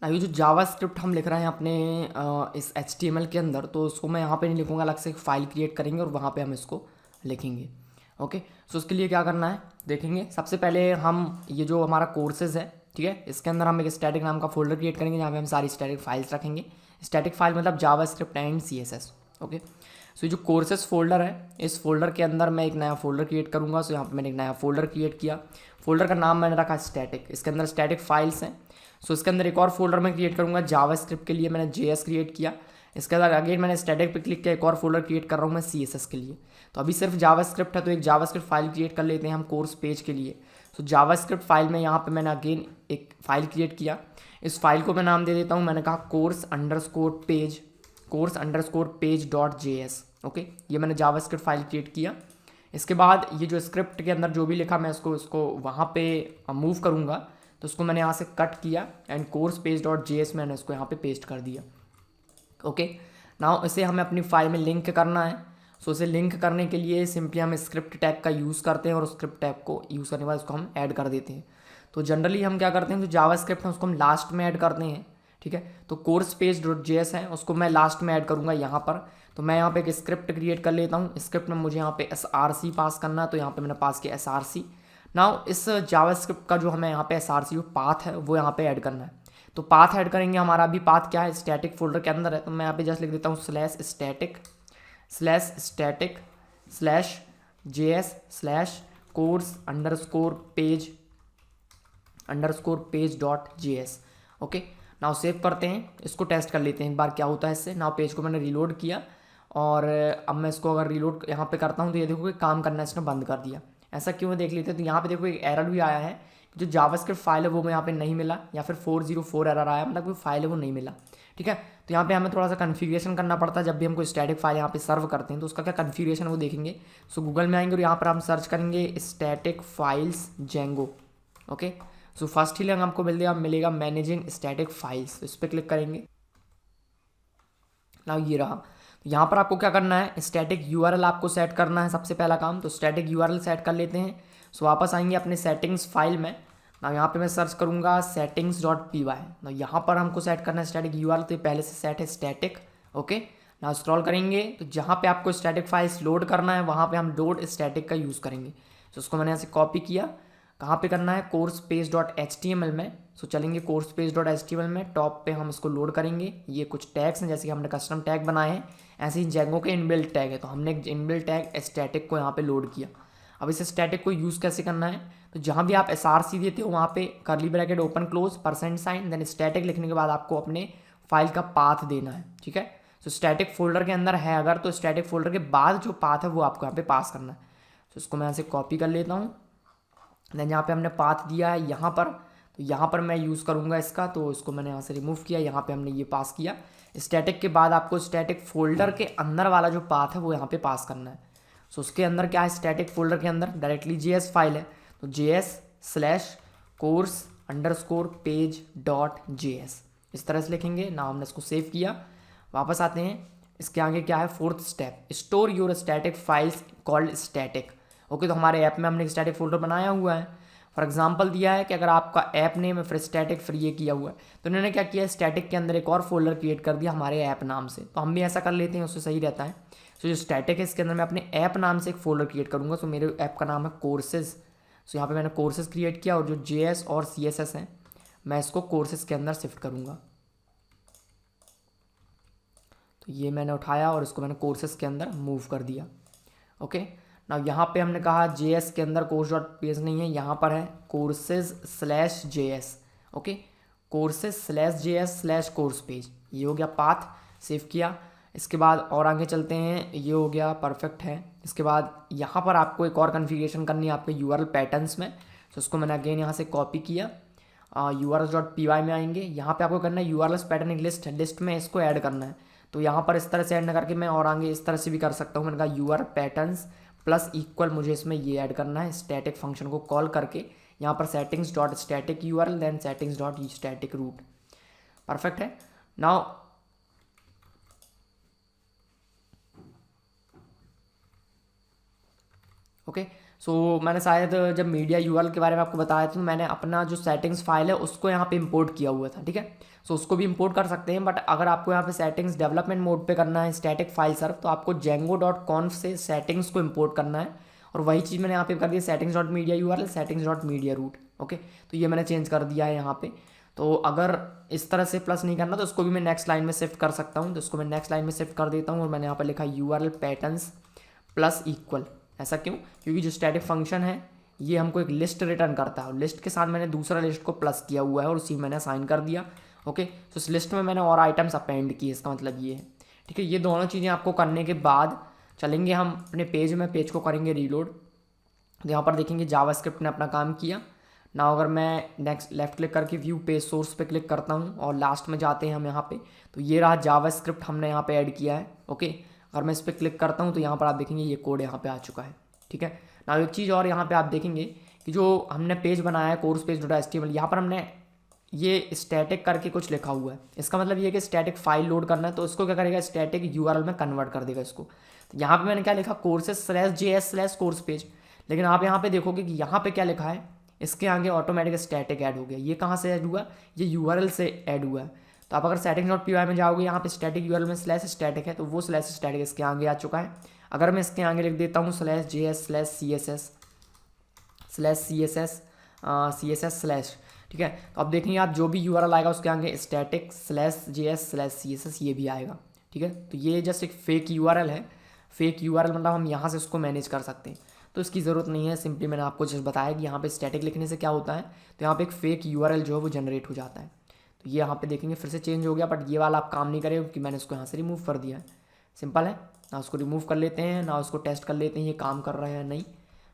ये जो जावास्क्रिप्ट हम लिख रहे हैं अपने इस HTML के अंदर, तो उसको मैं यहाँ पे नहीं लिखूँगा, अलग से एक फाइल क्रिएट करेंगे और वहाँ पे हम इसको लिखेंगे। ओके, सो उसके लिए क्या करना है देखेंगे। सबसे पहले हम ये जो हमारा कोर्सेज है, ठीक है, इसके अंदर हम एक स्टैटिक नाम का फोल्डर क्रिएट करेंगे जहाँ पे हम सारी स्टैटिक फाइल्स रखेंगे। स्टैटिक फाइल मतलब जावास्क्रिप्ट एंड CSS। ओके, सो ये जो कोर्सेज फोल्डर है, इस फोल्डर के अंदर मैं एक नया फोल्डर क्रिएट करूँगा। सो यहाँ पे मैंने एक नया फोल्डर क्रिएट किया। फोल्डर का नाम मैंने रखा स्टैटिक। इसके अंदर स्टैटिक फाइल्स हैं। सो इसके अंदर एक और फोल्डर मैं क्रिएट करूँगा जावास्क्रिप्ट के लिए, मैंने JS क्रिएट किया। इसके अंदर अगेन मैंने स्टैटिक पे क्लिक किया, एक और फोल्डर क्रिएट कर रहा हूँ मैं CSS के लिए। तो अभी सिर्फ जावास्क्रिप्ट है, तो एक जावास्क्रिप्ट फाइल क्रिएट कर लेते हैं हम कोर्स पेज के लिए। सो जावास्क्रिप्ट फाइल में यहाँ पे मैंने अगेन एक फाइल क्रिएट किया। इस फाइल को मैं नाम दे देता हूँ, मैंने कहा course_page ओके, ये मैंने जावास्क्रिप्ट फाइल क्रिएट किया। इसके बाद ये जो स्क्रिप्ट के अंदर जो भी लिखा मैं इसको वहाँ पे मूव करूँगा, तो उसको मैंने यहाँ से कट किया एंड course_page.js मैंने इसको यहाँ पे पेस्ट कर दिया। ओके, नाउ इसे हमें अपनी फाइल में लिंक करना है। सो इसे लिंक करने के लिए सिंपली हम स्क्रिप्ट टैग का यूज़ करते हैं और स्क्रिप्ट टैग को यूज़ करने के बाद उसको हम ऐड कर देते हैं। तो जनरली हम क्या करते हैं, जो जावास्क्रिप्ट है उसको हम लास्ट में ऐड करते हैं, ठीक है। तो course_page.js है, उसको मैं लास्ट में ऐड करूँगा यहाँ पर। तो मैं यहाँ पे एक स्क्रिप्ट क्रिएट कर लेता हूँ। स्क्रिप्ट में मुझे यहाँ पे src पास करना है, तो यहाँ पे मैंने पास किया src। नाउ इस जावास्क्रिप्ट का जो हमें यहाँ पे src जो पाथ है वो यहाँ पे ऐड करना है। तो पाथ ऐड करेंगे, हमारा अभी पाथ क्या है, स्टैटिक फोल्डर के अंदर है। तो मैं यहाँ पे जस्ट लिख देता हूँ /static/JS/course_page.js। ओके, नाउ सेव करते हैं, इसको टेस्ट कर लेते हैं एक बार क्या होता है इससे। नाउ पेज को मैंने रिलोड किया और अब मैं इसको अगर रिलोड यहाँ पे करता हूँ तो ये देखो कि काम करना इसने बंद कर दिया। ऐसा क्यों है देख लेते हैं। तो यहाँ पे देखो एक एरर भी आया है, जो जावास्क्रिप्ट फाइल है वो यहाँ पे नहीं मिला, या फिर 404 एरर आया, मतलब कोई फाइल है वो नहीं मिला, ठीक है। तो यहाँ पे हमें थोड़ा सा कन्फिग्रेशन करना पड़ता है जब भी हम कोई स्टैटिक फाइल यहाँ पे सर्व करते हैं, तो उसका क्या कन्फिग्रेशन वो देखेंगे। सो गूगल में आएंगे और यहाँ पर हम सर्च करेंगे static files Django. Okay, so first ही लिंक हमको मिलेगा मैनेजिंग स्टैटिक फाइल्स, इस पर क्लिक करेंगे। ना ये रहा। यहाँ पर आपको क्या करना है, स्टैटिक URL आपको सेट करना है सबसे पहला काम। तो स्टैटिक URL सेट कर लेते हैं। सो वापस आएंगे अपने सेटिंग्स फाइल में ना, यहाँ पे मैं सर्च करूँगा settings.py ना, यहाँ पर हमको सेट करना है स्टैटिक URL। तो ये पहले से सेट है स्टैटिक। ओके, ना स्क्रॉल करेंगे तो जहाँ पे आपको स्टैटिक फाइल्स लोड करना है वहाँ पे हम डॉट स्टैटिक का यूज़ करेंगे। तो उसको मैंने यहाँ से कॉपी किया, कहाँ पे करना है, course_page.html में। सो चलेंगे course_page.html में, टॉप पे हम इसको लोड करेंगे। ये कुछ टैग्स हैं, जैसे कि हमने कस्टम टैग बनाए हैं, ऐसे ही जेंगो के इनबिल्ट टैग है, तो हमने एक इनबिल्ट टैग स्टैटिक को यहाँ पे लोड किया। अब इस स्टैटिक को यूज़ कैसे करना है, तो जहाँ भी आप src देते हो वहाँ पे curly bracket open close %, then static लिखने के बाद आपको अपने फाइल का पाथ देना है, ठीक है। तो स्टैटिक फोल्डर के अंदर है अगर, तो स्टैटिक फोल्डर के बाद जो पाथ है वो आपको यहाँ पे पास करना है। तो इसको मैं यहाँ से कॉपी कर लेता हूँ। देन यहाँ पे हमने पाथ दिया है यहाँ पर, तो यहाँ पर मैं यूज़ करूँगा इसका, तो इसको मैंने यहाँ से रिमूव किया, यहाँ पे हमने ये पास किया। स्टैटिक के बाद आपको स्टैटिक फोल्डर के अंदर वाला जो पाथ है वो यहाँ पे पास करना है। सो उसके अंदर क्या है, स्टैटिक फोल्डर के अंदर डायरेक्टली JS फाइल है, तो JS/course_page.js इस तरह से लिखेंगे ना। हमने इसको सेव किया, वापस आते हैं। इसके आगे क्या है, fourth step, store your static files called static. Okay, तो हमारे ऐप में हमने एक स्टैटिक फोल्डर बनाया हुआ है। फॉर एग्जांपल दिया है कि अगर आपका ऐप नेम है फिर स्टैटिक फिर ये किया हुआ है, तो इन्होंने क्या किया, स्टैटिक के अंदर एक और फोल्डर क्रिएट कर दिया हमारे ऐप नाम से। तो हम भी ऐसा कर लेते हैं, उससे सही रहता है। सो जो स्टैटिक है इसके अंदर मैं अपने ऐप नाम से एक फोल्डर क्रिएट करूँगा। सो मेरे ऐप का नाम है कोर्सेज। सो यहाँ पे मैंने कोर्सेज क्रिएट किया और जो JS और CSS हैं मैं इसको कोर्सेज के अंदर शिफ्ट करूँगा। तो ये मैंने उठाया और इसको मैंने कोर्सेज के अंदर मूव कर दिया। ओके, ना यहाँ पे हमने कहा JS के अंदर course.page नहीं है, यहाँ पर है courses/js। ओके, courses/js/course पेज, ये हो गया पाथ, सेव किया। इसके बाद और आगे चलते हैं, ये हो गया परफेक्ट है। इसके बाद यहाँ पर आपको एक और कन्फिग्रेशन करनी है आपके URL पैटर्न्स में। तो उसको मैंने अगेन यहाँ से कॉपी किया, urls.py में आएंगे। यहाँ पे आपको करना है URLs पैटर्न एक लिस्ट में इसको ऐड करना है। तो यहाँ पर इस तरह से ऐड ना करके मैं और आगे इस तरह से भी कर सकता हूँ। मैंने कहा URL पैटर्न्स प्लस इक्वल, मुझे इसमें ये ऐड करना है स्टैटिक फंक्शन को कॉल करके, यहाँ पर settings.static URL then settings.static root। Perfect है। नाउ ओके, सो मैंने शायद जब मीडिया यूआरएल के बारे में आपको बताया था तो मैंने अपना जो सेटिंग्स फाइल है उसको यहाँ पे इंपोर्ट किया हुआ था, ठीक है। सो उसको भी इंपोर्ट कर सकते हैं, बट अगर आपको यहाँ पे सेटिंग्स डेवलपमेंट मोड पे करना है स्टैटिक फाइल सर्व, तो आपको django.conf से सेटिंग्स को इंपोर्ट करना है। और वही चीज़ मैंने यहाँ पे कर दिया settings.media URL settings.media root, okay. तो ये मैंने चेंज कर दिया है यहाँ पे। तो अगर इस तरह से प्लस नहीं करना तो उसको भी मैं नेक्स्ट लाइन में शिफ्ट कर सकता हूँ, तो उसको मैं नेक्स्ट लाइन में शिफ्ट कर देता हूँ और मैंने यहाँ पर लिखा URL पैटर्न्स प्लस इक्वल। ऐसा क्यों? क्योंकि जो स्टैटिक फंक्शन है ये हमको एक लिस्ट रिटर्न करता है और लिस्ट के साथ मैंने दूसरा लिस्ट को प्लस किया हुआ है और उसी मैंने असाइन कर दिया, ओके। तो इस लिस्ट में मैंने और आइटम्स अपेंड किए, इसका मतलब ये है, ठीक है। ये दोनों चीज़ें आपको करने के बाद चलेंगे हम अपने पेज में, पेज को करेंगे रीलोड। तो यहाँ पर देखेंगे जावास्क्रिप्ट ने अपना काम किया ना। अगर मैं नेक्स्ट लेफ्ट क्लिक करके व्यू पेज सोर्स पे क्लिक करता हूँ और लास्ट में जाते हैं हम यहाँ पे, तो ये रहा जावास्क्रिप्ट हमने यहाँ पे ऐड किया है, ओके। अगर मैं इस पर क्लिक करता हूँ तो यहाँ पर आप देखेंगे ये कोड यहाँ पे आ चुका है, ठीक है ना। एक चीज़ और यहाँ पे आप देखेंगे कि जो हमने पेज बनाया है कोर्स पेज .html, यहाँ पर हमने ये स्टैटिक करके कुछ लिखा हुआ है। इसका मतलब ये कि स्टैटिक फाइल लोड करना है तो इसको क्या करेगा, स्टैटिक यूआरएल में कन्वर्ट कर देगा इसको। तो यहाँ पे मैंने क्या लिखा, courses/js/course पेज, लेकिन आप यहाँ पे देखोगे कि यहाँ पे क्या लिखा है, इसके आगे ऑटोमेटिक स्टैटिक ऐड हो गया। ये कहाँ से ऐड हुआ? ये यूआरएल से ऐड हुआ है। तो आप अगर settings.py में जाओगे, यहाँ पे स्टैटिक यूआरएल में /static है, तो वो /static इसके आगे आ चुका है। अगर मैं इसके आगे लिख देता हूँ /js/css/css/, ठीक है, तो अब देखेंगे आप जो भी यूआरएल आएगा उसके आगे स्टैटिक /js/css ये भी आएगा, ठीक है। तो ये जस्ट एक फेक यूआरएल है। फेक यूआरएल मतलब हम यहाँ से उसको मैनेज कर सकते हैं, तो इसकी ज़रूरत नहीं है। सिंपली मैंने आपको जस्ट बताया कि यहाँ पे स्टैटिक लिखने से क्या होता है, तो यहाँ पे एक फेक यूआरएल जो है वो जनरेट हो जाता है। तो ये यहाँ पे देखेंगे फिर से चेंज हो गया, बट ये वाला आप काम नहीं करेगा क्योंकि मैंने उसको यहाँ से रिमूव कर दिया है। सिंपल है ना, उसको रिमूव कर लेते हैं ना, उसको टेस्ट कर लेते हैं ये काम कर रहा है या नहीं।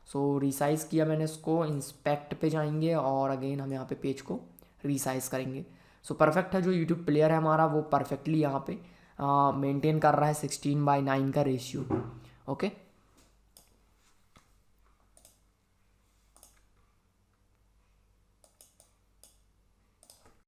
सो रिसाइज़ किया मैंने इसको, इंस्पेक्ट पे जाएंगे और अगेन हम यहाँ पे पेज को रिसाइज़ करेंगे। सो परफेक्ट है, जो यूट्यूब प्लेयर है हमारा वो परफेक्टली यहाँ पे मेंटेन कर रहा है 16:9 का रेशियो, ओके।